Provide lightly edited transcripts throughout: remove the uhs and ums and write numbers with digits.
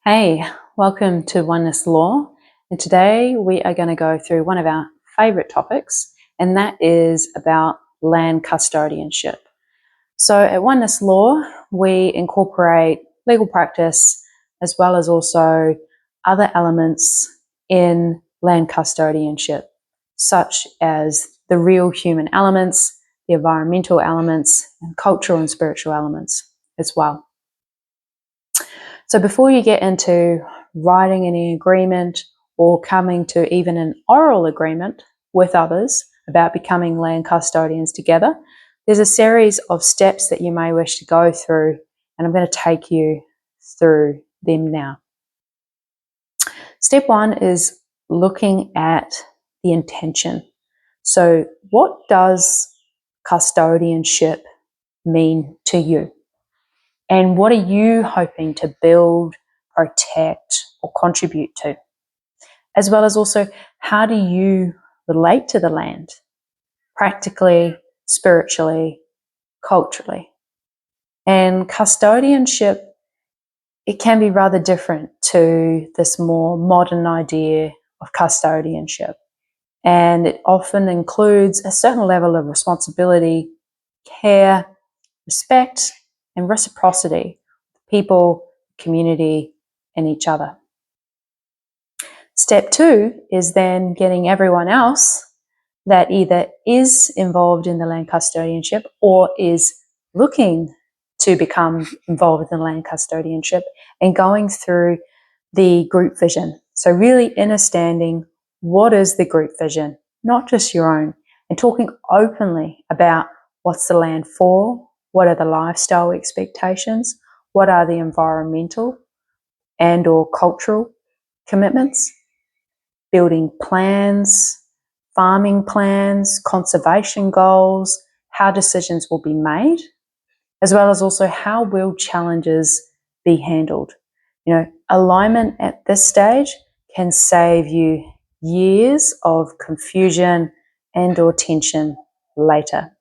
Hey, welcome to Oneness Law. And today we are going to go through one of our favourite topics, and that is about land custodianship. So at Oneness Law, we incorporate legal practice as well as also other elements in land custodianship, such as the real human elements, the environmental elements, and cultural and spiritual elements as well. So before you get into writing any agreement or coming to even an oral agreement with others about becoming land custodians together, there's a series of steps that you may wish to go through, and I'm going to take you through them now. Step one is looking at the intention. So what does custodianship mean to you? And what are you hoping to build, protect, or contribute to? As well as also, how do you relate to the land? Practically, spiritually, culturally. And custodianship, it can be rather different to this more modern idea of custodianship. And it often includes a certain level of responsibility, care, respect, and reciprocity with people, community, and each other. Step two is then getting everyone else that either is involved in the land custodianship or is looking to become involved in land custodianship and going through the group vision. So really understanding what is the group vision, not just your own, and talking openly about what's the land for, what are the lifestyle expectations, what are the environmental and or cultural commitments, building plans, farming plans, conservation goals, how decisions will be made, as well as also how will challenges be handled. Alignment at this stage can save you years of confusion and or tension later.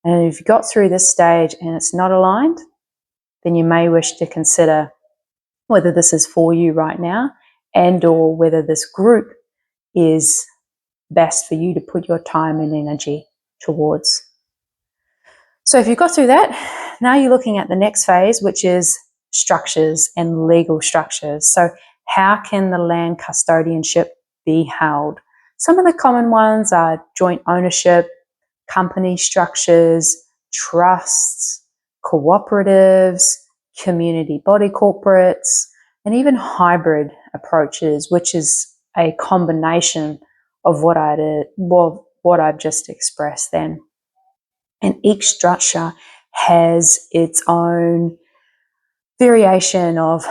And if you got through this stage and it's not aligned, then you may wish to consider whether this is for you right now and or whether this group is best for you to put your time and energy towards. So if you've got through that, now you're looking at the next phase, which is structures and legal structures. So how can the land custodianship be held? Some of the common ones are joint ownership, company structures, trusts, cooperatives, community body corporates, and even hybrid approaches, which is a combination of what I've just expressed then. And each structure has its own variation of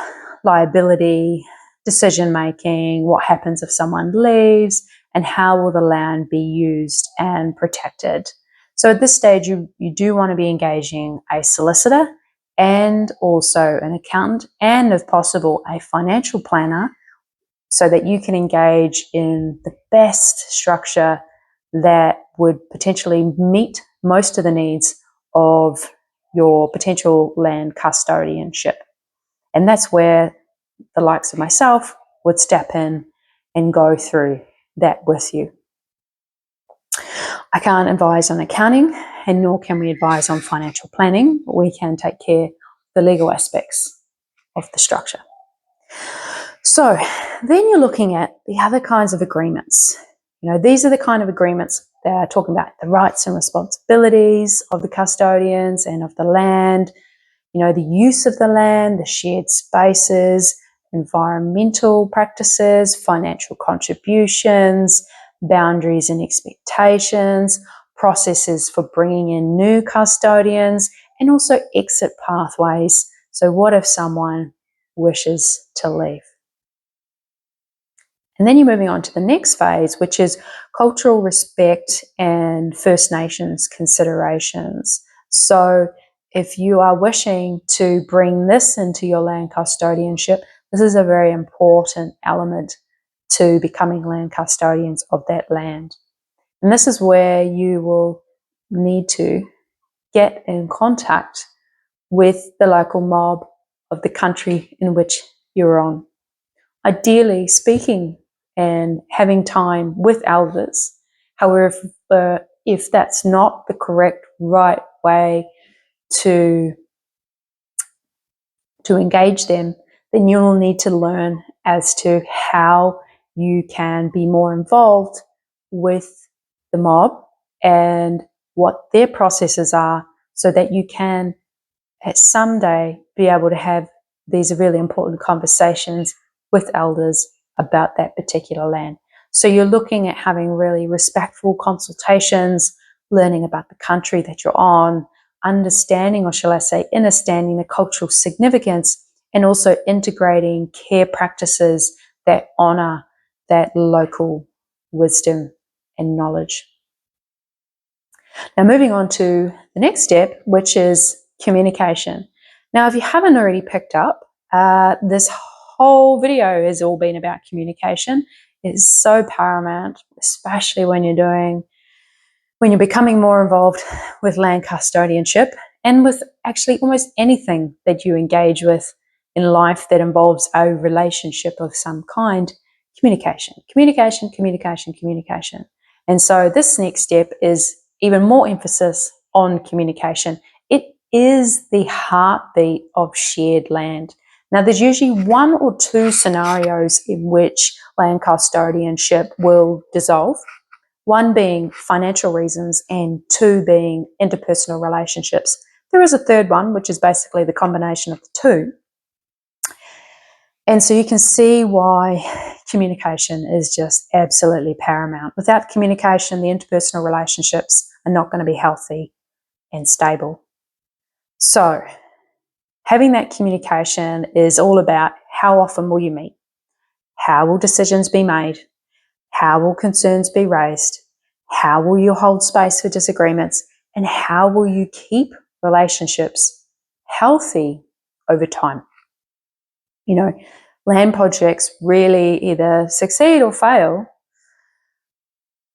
liability, decision making, what happens if someone leaves, and how will the land be used and protected. So at this stage, you do want to be engaging a solicitor and also an accountant and, if possible, a financial planner so that you can engage in the best structure that would potentially meet most of the needs of your potential land custodianship. And that's where the likes of myself would step in and go through that with you. I can't advise on accounting, and nor can we advise on financial planning, but we can take care of the legal aspects of the structure. So then you're looking at the other kinds of agreements. These are the kind of agreements that are talking about the rights and responsibilities of the custodians and of the land, the use of the land, the shared spaces, environmental practices, financial contributions, boundaries and expectations, processes for bringing in new custodians, and also exit pathways. So what if someone wishes to leave? And then you're moving on to the next phase, which is cultural respect and First Nations considerations. So if you are wishing to bring this into your land custodianship, this is a very important element to becoming land custodians of that land. And this is where you will need to get in contact with the local mob of the country in which you're on. Ideally speaking and having time with elders. However, if that's not the correct right way to engage them, then you'll need to learn as to how you can be more involved with the mob and what their processes are, so that you can someday be able to have these really important conversations with elders about that particular land. So you're looking at having really respectful consultations, learning about the country that you're on, understanding, or shall I say, understanding the cultural significance, and also integrating care practices that honour that local wisdom and knowledge. Now, moving on to the next step, which is communication. Now, if you haven't already picked up, this whole video has all been about communication. It's so paramount, especially when you're becoming more involved with land custodianship and with actually almost anything that you engage with in life that involves a relationship of some kind. Communication, communication, communication, communication. And so this next step is even more emphasis on communication. It is the heartbeat of shared land. Now, there's usually one or two scenarios in which land custodianship will dissolve, one being financial reasons and two being interpersonal relationships. There is a third one, which is basically the combination of the two. And so you can see why communication is just absolutely paramount. Without communication, the interpersonal relationships are not going to be healthy and stable. So having that communication is all about how often will you meet? How will decisions be made? How will concerns be raised? How will you hold space for disagreements? And how will you keep relationships healthy over time? You know, land projects really either succeed or fail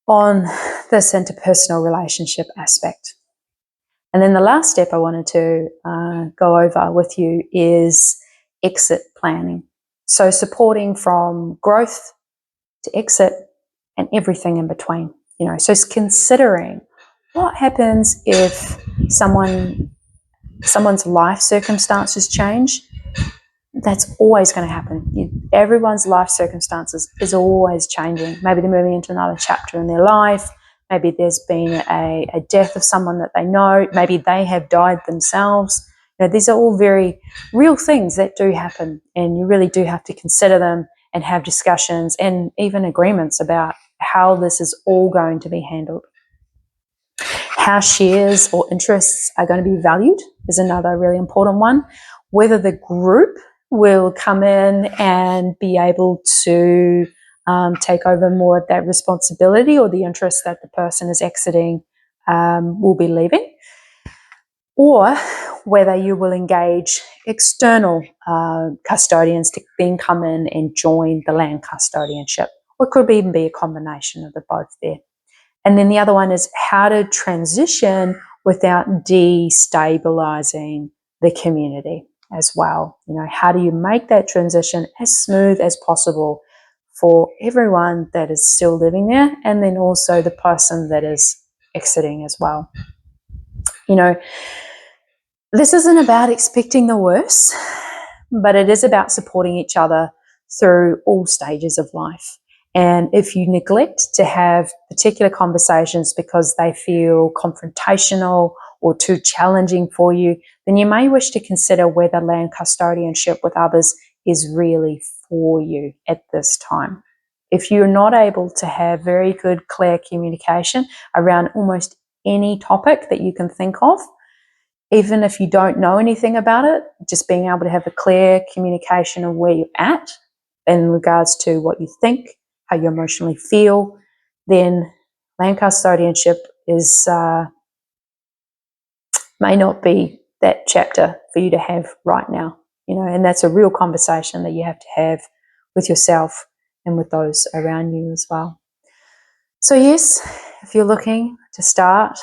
on this interpersonal relationship aspect. And then the last step I wanted to go over with you is exit planning. So supporting from growth to exit and everything in between. You know, so it's considering what happens if someone's life circumstances change. That's always going to happen. Everyone's life circumstances is always changing. Maybe they're moving into another chapter in their life. Maybe there's been a death of someone that they know. Maybe they have died themselves. You know, these are all very real things that do happen, and you really do have to consider them and have discussions and even agreements about how this is all going to be handled. How shares or interests are going to be valued is another really important one. Whether the group will come in and be able to take over more of that responsibility, or the interest that the person is exiting will be leaving, or whether you will engage external custodians to then come in and join the land custodianship, or it could even be a combination of the both there. And then the other one is how to transition without destabilizing the community as well. You know, how do you make that transition as smooth as possible for everyone that is still living there, and then also the person that is exiting as well. You know, this isn't about expecting the worst, but it is about supporting each other through all stages of life. And if you neglect to have particular conversations because they feel confrontational or too challenging for you, then you may wish to consider whether land custodianship with others is really for you at this time. If you're not able to have very good, clear communication around almost any topic that you can think of, even if you don't know anything about it, just being able to have a clear communication of where you're at in regards to what you think, how you emotionally feel, then land custodianship is may not be that chapter for you to have right now. You know, and that's a real conversation that you have to have with yourself and with those around you as well. So yes, if you're looking to start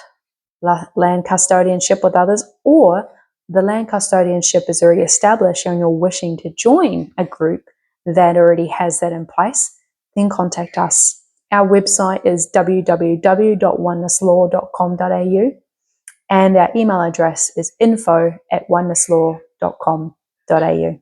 land custodianship with others, or the land custodianship is already established and you're wishing to join a group that already has that in place, then contact us. Our website is www.onennesslaw.com.au and our email address is info@onennesslaw.com.au.